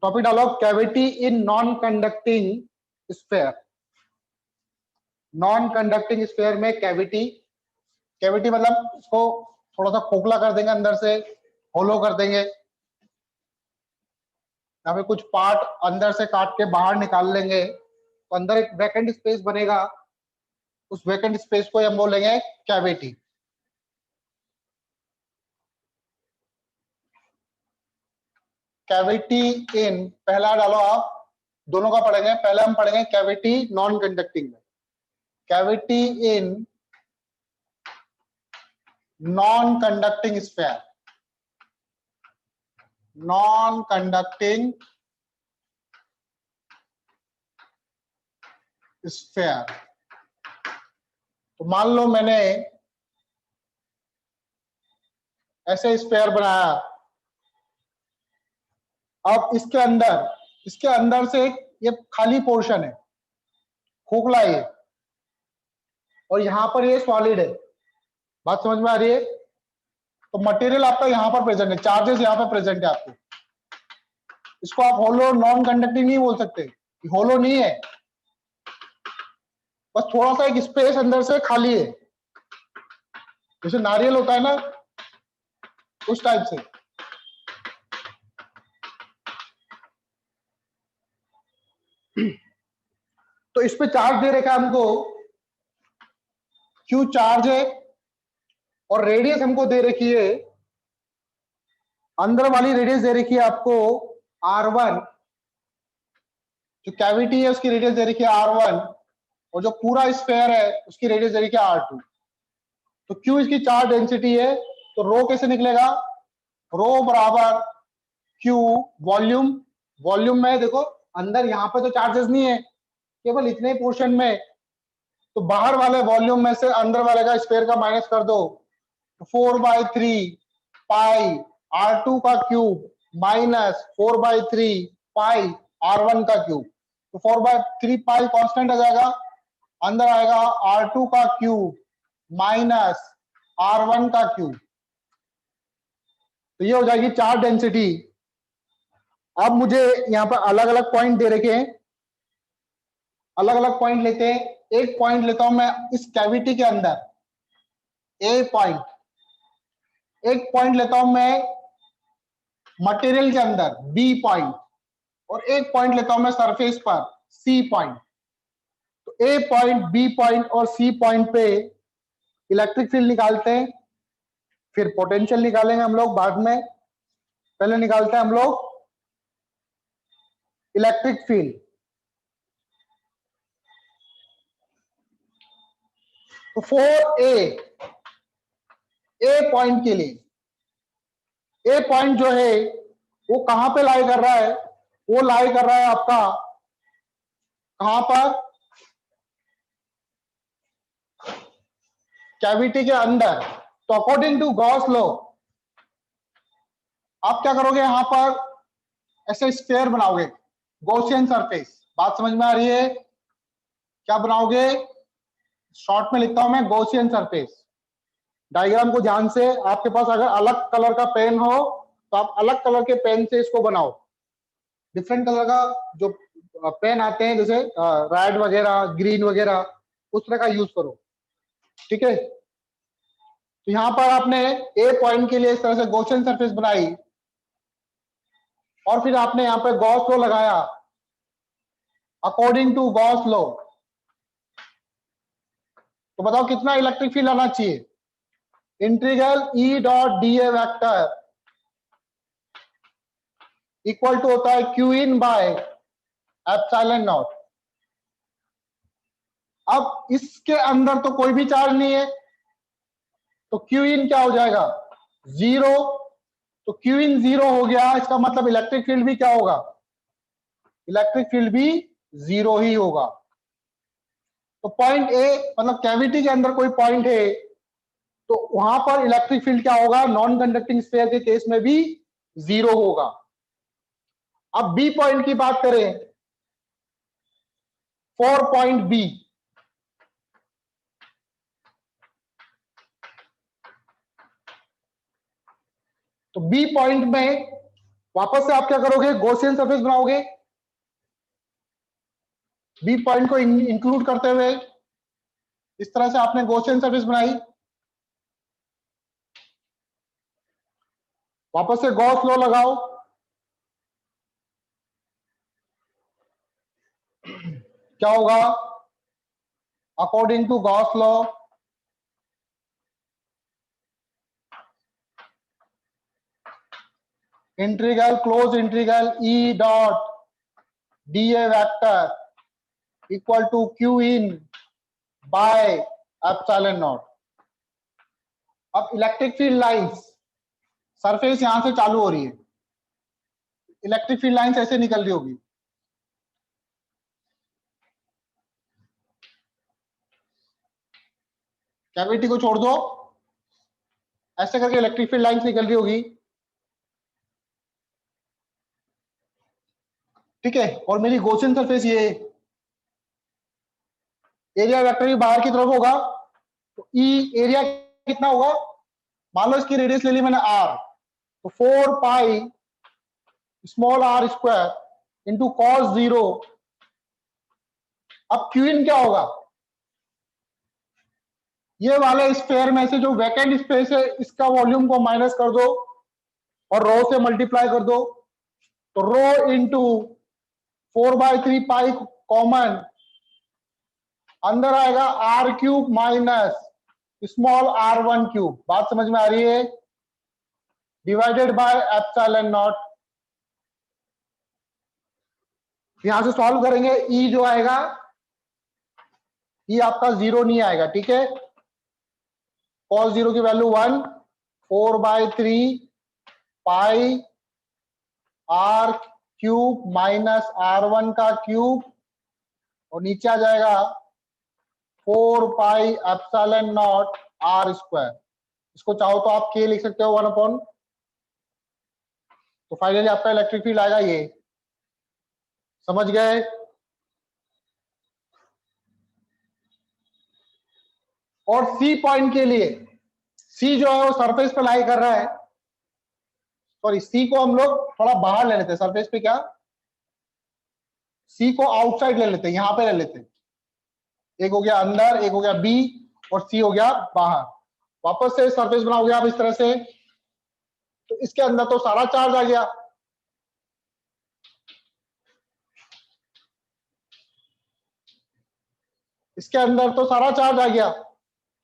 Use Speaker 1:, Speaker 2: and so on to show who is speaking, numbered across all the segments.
Speaker 1: Topic डालो cavity in non conducting sphere. Non conducting sphere में cavity, cavity मतलब इसको थोड़ा सा खोखला कर देंगे, अंदर से होलो कर देंगे, यहाँ पे कुछ पार्ट अंदर से काट के बाहर निकाल लेंगे तो अंदर एक वैकेंट स्पेस बनेगा, उस वैकेंट स्पेस को हम बोलेंगे कैविटी। कैविटी इन, पहला डालो आप, दोनों का पढ़ेंगे, पहले हम पढ़ेंगे कैविटी नॉन कंडक्टिंग में। Cavity in non conducting sphere, non conducting sphere. तो मान लो मैंने ऐसे स्फेयर बनाया, अब इसके अंदर से ये खाली पोर्शन है, खोखला ये, और यहां पर ये सॉलिड है। बात समझ में आ रही है? तो मटेरियल आपका यहां पर प्रेजेंट है, चार्जेस यहां पर प्रेजेंट है आपके। इसको आप होलो नॉन कंडक्टिंग नहीं बोल सकते, होलो नहीं है, बस थोड़ा सा एक स्पेस अंदर से खाली है, जैसे नारियल होता है ना, उस टाइप से। तो इस पे चार्ज दे रखा है हमको, क्यू चार्ज है, और रेडियस हमको दे रखी है, अंदर वाली रेडियस दे रखी है आपको R1, जो कैविटी है उसकी रेडियस दे रखी है R1, और जो पूरा स्फेयर है उसकी रेडियस दे रखी है R2। तो Q इसकी चार्ज डेंसिटी है, तो रो कैसे निकलेगा? रो बराबर Q वॉल्यूम, वॉल्यूम में देखो अंदर यहां पे तो चार्जेस नहीं है, केवल इतने पोर्शन में, तो बाहर वाले वॉल्यूम में से अंदर वाले का स्फेयर का माइनस कर दो, 4/3 पाई R2 का क्यूब माइनस 4/3 पाई R1 का क्यूब। तो 4/3 पाई कांस्टेंट आ जाएगा, अंदर आएगा R2 का क्यूब माइनस R1 का क्यूब। तो ये हो जाएगी चार्ज डेंसिटी। अब मुझे यहां पर अलग अलग पॉइंट दे रखे हैं, अलग अलग पॉइंट लेते हैं। एक पॉइंट लेता हूं मैं इस कैविटी के अंदर, ए पॉइंट। एक पॉइंट लेता हूं मैं मटेरियल के अंदर, बी पॉइंट। और एक पॉइंट लेता हूं मैं सरफेस पर, सी पॉइंट। तो ए पॉइंट, बी पॉइंट और सी पॉइंट पे इलेक्ट्रिक फील्ड निकालते हैं, फिर पोटेंशियल निकालेंगे हम लोग बाद में। पहले निकालते हैं हम लोग इलेक्ट्रिक फील्ड। तो 4A, ए पॉइंट के लिए, ए पॉइंट जो है वो कहां पे लाई कर रहा है? वो लाई कर रहा है आपका कहां पर? कैविटी के अंदर। तो अकॉर्डिंग टू गॉस लॉ आप क्या करोगे? यहां पर ऐसे स्फीयर बनाओगे, गॉसियन सरफेस। बात समझ में आ रही है? क्या बनाओगे? शॉर्ट में लिखता हूं मैं, गॉसियन सरफेस। डायग्राम को ध्यान से, आपके पास अगर अलग कलर का पेन हो तो आप अलग कलर के पेन से इसको बनाओ। डिफरेंट कलर का जो पेन आते हैं, जैसे रेड वगैरह, ग्रीन वगैरह, उस तरह का यूज करो, ठीक है? तो यहां पर आपने ए पॉइंट के लिए इस तरह से गॉसियन सरफेस बनाई, और फिर आपने यहां पर गॉस लॉ लगाया। अकॉर्डिंग टू गॉस लॉ तो बताओ कितना इलेक्ट्रिक फील्ड आना चाहिए? Integral E dot d A vector equal to होता है Q in by epsilon naught. अब इसके अंदर तो कोई भी चार्ज नहीं है, तो क्यू इन क्या हो जाएगा? जीरो। तो क्यू इन जीरो हो गया, इसका मतलब इलेक्ट्रिक फील्ड भी क्या होगा? इलेक्ट्रिक फील्ड भी जीरो ही होगा। तो पॉइंट ए मतलब कैविटी के अंदर कोई पॉइंट है, तो वहां पर इलेक्ट्रिक फील्ड क्या होगा? नॉन कंडक्टिंग स्फीयर के केस में भी जीरो होगा। अब बी पॉइंट की बात करें, 4 पॉइंट बी, तो बी पॉइंट में वापस से आप क्या करोगे, गॉसियन सरफेस बनाओगे, बी पॉइंट को इंक्लूड करते हुए। इस तरह से आपने गॉसियन सरफेस बनाई। वापस से गॉस लॉ लगाओ। क्या होगा, according to Gauss law integral close integral E dot d A vector equal to Q in by epsilon naught. अब इलेक्ट्रिक फील्ड लाइंस, सरफेस यहां से चालू हो रही है, इलेक्ट्रिक फील्ड लाइंस ऐसे निकल रही होगी। कैविटी को छोड़ दो, ऐसे करके इलेक्ट्रिक फील्ड लाइंस निकल रही होगी, ठीक है। और मेरी गॉसियन सरफेस ये, एरिया वेक्टर भी बाहर की तरफ होगा, तो ई एरिया कितना होगा, मान लो इसकी रेडियस ले ली मैंने आर, तो 4 pi small R square into cos 0। अब क्यू इन क्या होगा, ये वाले स्फेयर में से जो वैकेंट स्पेस है इसका वॉल्यूम को माइनस कर दो और रो से मल्टीप्लाई कर दो, तो रो इंटू 4/3 पाई कॉमन, अंदर आएगा R cube minus small r1 cube. बात समझ में आ रही है, डिवाइडेड बाय एप्सिलॉन नॉट। यहां से सॉल्व करेंगे, ई जो आएगा, ई आपका 0 नहीं आएगा, ठीक है। cos 0 की value 1, 4/3 pi R cube minus r1 का क्यूब, और नीचे आ जाएगा 4 pi epsilon naught R square. इसको चाहो तो आप के लिख सकते हो 1/, तो फाइनली आपका इलेक्ट्रिक फील्ड आएगा ये। समझ गए। और सी पॉइंट के लिए, सी जो है वो सरफेस पे लाई कर रहा है, सॉरी सी को हम लोग थोड़ा बाहर ले लेते हैं, सरफेस पे क्या, सी को आउटसाइड ले लेते हैं, यहां पे ले लेते हैं। एक हो गया अंदर, एक हो गया बी, और सी हो गया बाहर। वापस से सरफेस बनाओगे आप इस तरह से, तो इसके अंदर तो सारा चार्ज आ गया, इसके अंदर तो सारा चार्ज आ गया,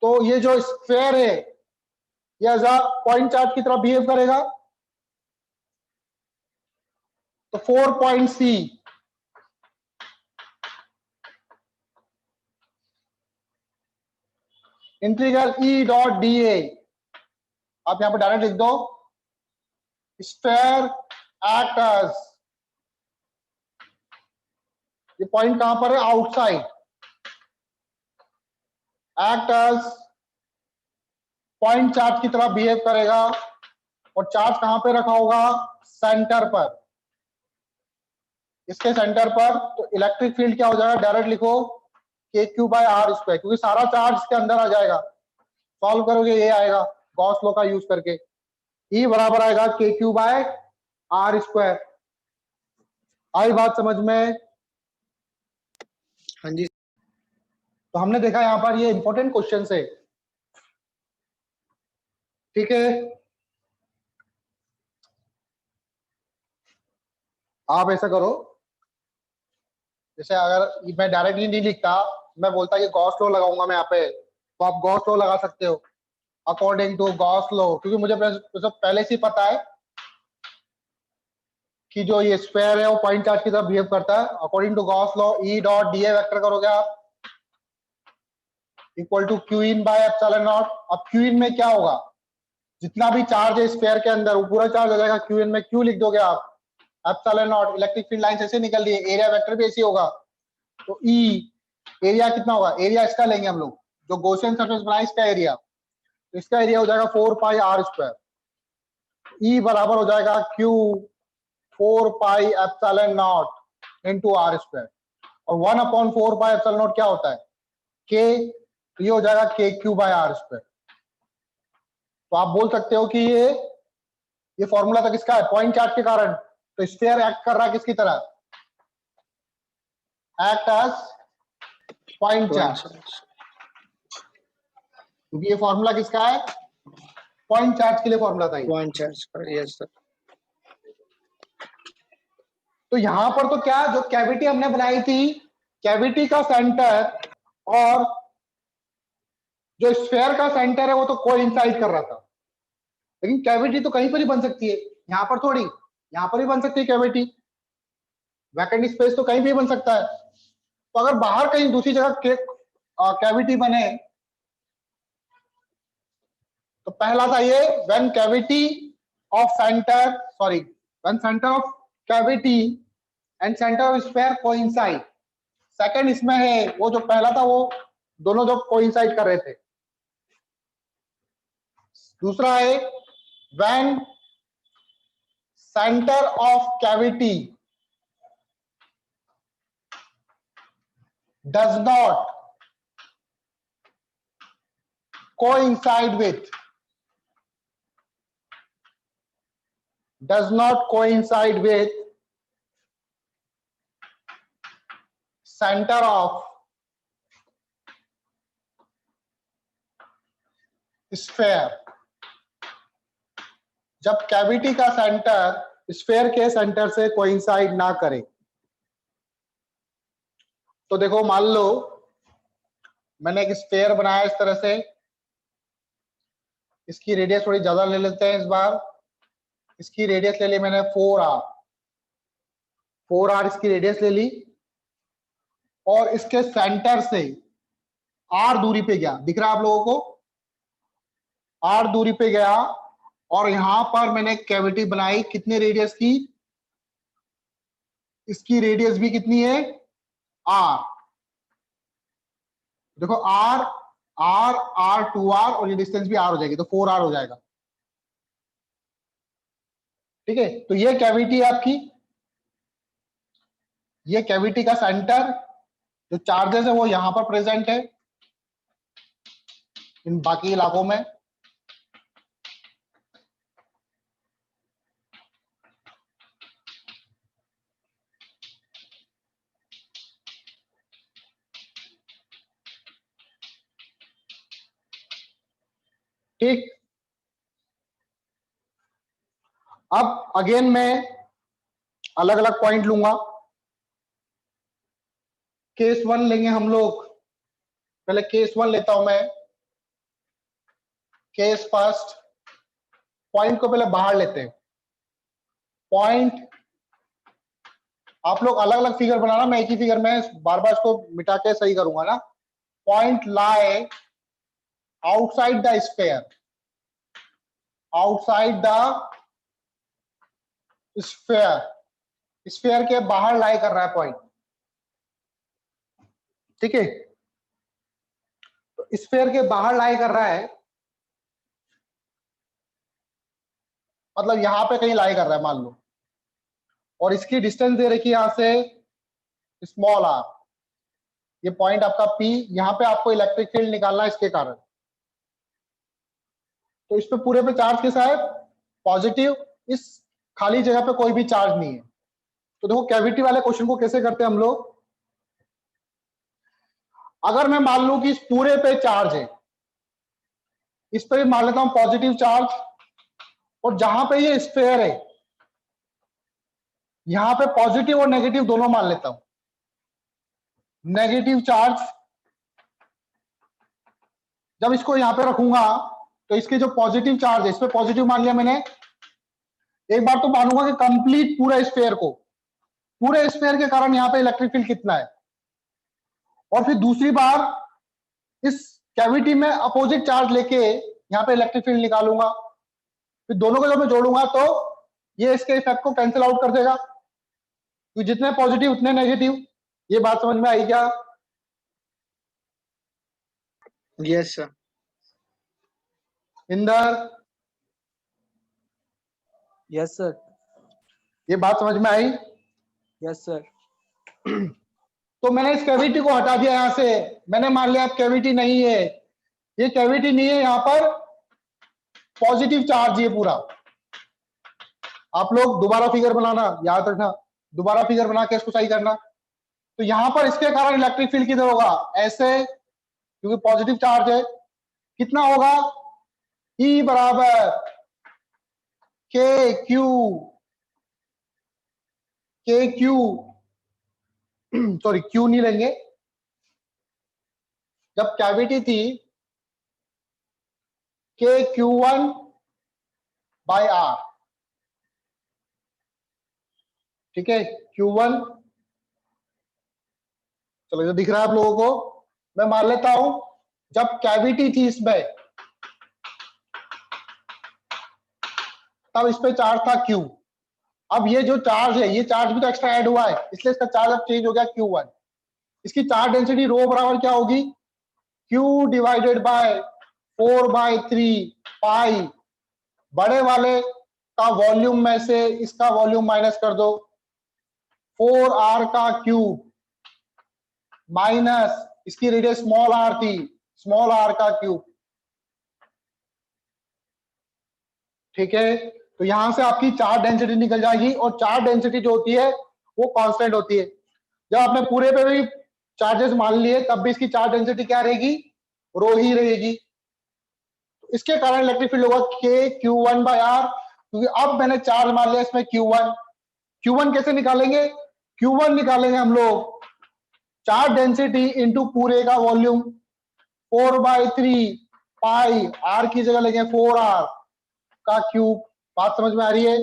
Speaker 1: तो ये जो स्फेयर है ये एज अ पॉइंट चार्ज की तरह बिहेव करेगा। तो 4 point C integral E dot d A, आप यहां पर डायरेक्ट लिख दो, स्फेयर एक्ट एज, ये पॉइंट कहां पर है, outside, act as point charge की तरह बिहेव करेगा, और चार्ज कहां पे रखा होगा, सेंटर पर, इसके सेंटर पर। तो इलेक्ट्रिक फील्ड क्या हो जाएगा, डायरेक्ट लिखो के क्यू बाय आर स्क्वायर, क्योंकि सारा चार्ज इसके अंदर आ जाएगा। सॉल्व करोगे ये आएगा गॉस लॉ का यूज करके, ई बराबर आएगा के क्यू बाय आर स्क्वायर। आई बात समझ में। हाँ जी। तो हमने देखा यहां पर ये इंपॉर्टेंट क्वेश्चन है, ठीक है। आप ऐसा करो, जैसे अगर मैं डायरेक्टली नहीं लिखता, मैं बोलता कि गॉस लॉ लगाऊंगा मैं यहाँ पे, तो आप गॉस लॉ लगा सकते हो, अकॉर्डिंग टू गॉस लॉ, क्योंकि मुझे पहले से ही पता है कि जो ये स्क्वायर है वो पॉइंट चार्ज की तरह बिहेव करता है। According to Gauss law E dot d A vector करोगे आप equal to Q in by epsilon naught. अब क्यू इन में क्या होगा, जितना भी चार्ज है स्फीयर के अंदर वो पूरा चार्ज हो जाएगा क्यू इन में, क्यू लिख दोगे आप, epsilon not, electric field line ऐसे निकल रही है, एरिया वेक्टर भी ऐसे होगा, तो ई एरिया कितना होगा, एरिया इसका लेंगे हम लोग, जो गॉसियन सरफेस बनाए इसका एरिया, तो इसका एरिया हो जाएगा 4 पाई आर स्क्वायर। ई बराबर हो जाएगा Q 4 pi epsilon naught into R square, और 1/4 पाई एप्सिलॉन नॉट क्या होता है, के, ये हो जाएगा के क्यू बाय आर स्क्वायर। तो आप बोल सकते हो कि ये ये फॉर्मूला था किसका है, पॉइंट चार्ज के कारण। तो स्फीयर एक्ट कर रहा है किसकी तरह, एक्ट एज पॉइंट चार्ज, क्योंकि ये फॉर्मूला किसका है, पॉइंट चार्ज के लिए फॉर्मूला था ये।
Speaker 2: पॉइंट चार्ज का, यस सर।
Speaker 1: तो यहां पर तो क्या, जो कैविटी हमने बनाई थी, कैविटी का सेंटर और जो स्फीयर का सेंटर है वो तो कोइंसाइड कर रहा था, लेकिन कैविटी तो कहीं पर ही बन सकती है, यहां पर थोड़ी, यहां पर ही बन सकती है कैविटी, वैकेंट स्पेस तो कहीं भी बन सकता है। तो अगर बाहर कहीं दूसरी जगह कैविटी बने, तो पहला था ये, when cavity of centre, sorry, when centre of cavity and centre of sphere coincide. Second इसमें है वो जो पहला था, वो दोनों जो कोइंसाइड कर रहे थे। दूसरा है when centre of cavity does not coincide with center of sphere. जब कैविटी का सेंटर स्फीयर के सेंटर से कोइंसाइड ना करे। तो देखो मान लो मैंने एक स्फीयर बनाया इस तरह से, इसकी रेडियस थोड़ी ज्यादा ले लेते हैं इस बार, इसकी रेडियस ले ली मैंने 4r, 4r इसकी रेडियस ले ली, और इसके सेंटर से r दूरी पे गया, दिख रहा है आप लोगों को, r दूरी पे गया, और यहां पर मैंने कैविटी बनाई कितने रेडियस की, इसकी रेडियस भी कितनी है, r। देखो r r r 2r और ये डिस्टेंस भी r हो जाएगी, तो 4r हो जाएगा। ठीक है, तो ये कैविटी है आपकी, ये कैविटी का सेंटर, जो चार्जेस है वो यहां पर प्रेजेंट है इन बाकी इलाकों में। ठीक, अब अगेन मैं अलग अलग पॉइंट लूंगा। केस 1 लेंगे हम लोग, पहले केस 1 लेता हूं मैं। केस फर्स्ट, पॉइंट को पहले बाहर लेते हैं। पॉइंट आप लोग अलग अलग फिगर बनाना, मैं एक ही फिगर में बार बार इसको मिटा के सही करूंगा ना। Point lie outside the sphere, outside the sphere, sphere के बाहर लाई कर रहा है पॉइंट। ठीक है, तो स्फीयर के बाहर लाई कर रहा है, मतलब यहां पे कहीं लाई कर रहा है मान लो, और इसकी डिस्टेंस दे रखी है यहां से स्मॉल r। ये पॉइंट आपका P, यहां पे आपको इलेक्ट्रिक फील्ड निकालना है इसके कारण। तो इस पे पूरे पे चार्ज कैसा है, पॉजिटिव, इस खाली जगह पे कोई भी चार्ज नहीं है। तो देखो कैविटी वाले क्वेश्चन को कैसे करते हैं हम लोग। अगर मैं मान लूं कि इस पूरे पे चार्ज है, इस पे भी मान लेता हूं पॉजिटिव चार्ज, और जहां पे ये स्फीयर है यहां पे पॉजिटिव और नेगेटिव दोनों मान लेता हूं। नेगेटिव चार्ज जब इसको यहां पे रखूंगा, तो इसके जो पॉजिटिव चार्ज है, इस पे पॉजिटिव मान लिया मैंने। एक बार तो मानूंगा कि कंप्लीट पूरे स्फीयर को, पूरे स्फीयर के कारण यहां पे इलेक्ट्रिक फील्ड कितना है, और फिर दूसरी बार इस कैविटी में अपोजिट चार्ज लेके यहां पे इलेक्ट्रिक फील्ड निकालूंगा। फिर दोनों को जब मैं जोड़ूंगा तो ये इसके इफेक्ट को कैंसिल आउट कर देगा, तो जितने पॉजिटिव उतने नेगेटिव। ये बात समझ में आई क्या?
Speaker 2: Yes sir.
Speaker 1: Inder,
Speaker 3: yes sir.
Speaker 1: ये बात समझ में आई?
Speaker 3: Yes sir.
Speaker 1: तो मैंने इस कैविटी को हटा दिया यहां से, मैंने मान लिया अब कैविटी नहीं है, ये कैविटी नहीं है, यहां पर पॉजिटिव चार्ज ये पूरा। आप लोग दोबारा फिगर बनाना, याद रखना, दोबारा फिगर बना के इसको सही करना। तो यहां पर इसके कारण इलेक्ट्रिक फील्ड किधर होगा, ऐसे, क्योंकि पॉजिटिव चार्ज है। कितना होगा, E बराबर के क्यू सॉरी क्यू नहीं लेंगे, जब कैविटी थी के Q1 बाय R, ठीक है, Q1, चलो जो दिख रहा है आप लोगों को, मैं मान लेता हूं जब कैविटी थी इसमें तब इस पे चार्ज था Q। अब ये जो चार्ज है, ये चार्ज भी तो एक्स्ट्रा ऐड हुआ है, इसलिए इसका चार्ज अब चेंज हो गया Q1। इसकी चार्ज डेंसिटी रो बराबर क्या होगी, Q डिवाइडेड बाय 4/3 पाई, बड़े वाले का वॉल्यूम में से इसका वॉल्यूम माइनस कर दो, 4R का क्यूब माइनस इसकी रेडियस स्मॉल r थी, स्मॉल r का क्यूब, ठीक है। तो यहां से आपकी चार्ज डेंसिटी निकल जाएगी, और चार्ज डेंसिटी जो होती है वो कांस्टेंट होती है। जब आपने पूरे पे भी चार्जेस मान लिए तब भी इसकी चार्ज डेंसिटी क्या रहेगी, रो ही रहेगी। तो इसके कारण इलेक्ट्रिक फील्ड होगा के Q1 बाय R, क्योंकि अब मैंने चार्ज मान लिया इसमें Q1 कैसे निकालेंगे, Q1 निकालेंगे हम लोग चार्ज डेंसिटी इंटू पूरे का वॉल्यूम, 4/3 पाई, R की जगह लेंगे 4R का क्यूब। बात समझ में आ रही है।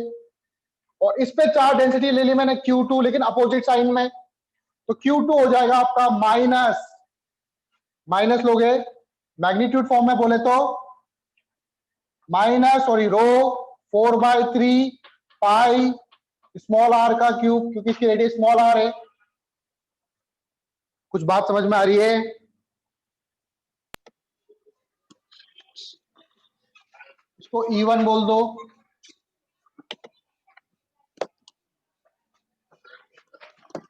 Speaker 1: और इस पे चार्ज डेंसिटी ले ली मैंने Q2, लेकिन अपोजिट साइन में, तो Q2 हो जाएगा आपका माइनस लोगे मैग्नीट्यूड फॉर्म में बोले तो माइनस, सॉरी रो 4/3 पाई स्मॉल r का क्यूब, क्योंकि इसकी रेडियस स्मॉल r है। कुछ बात समझ में आ रही है। इसको E1 बोल दो,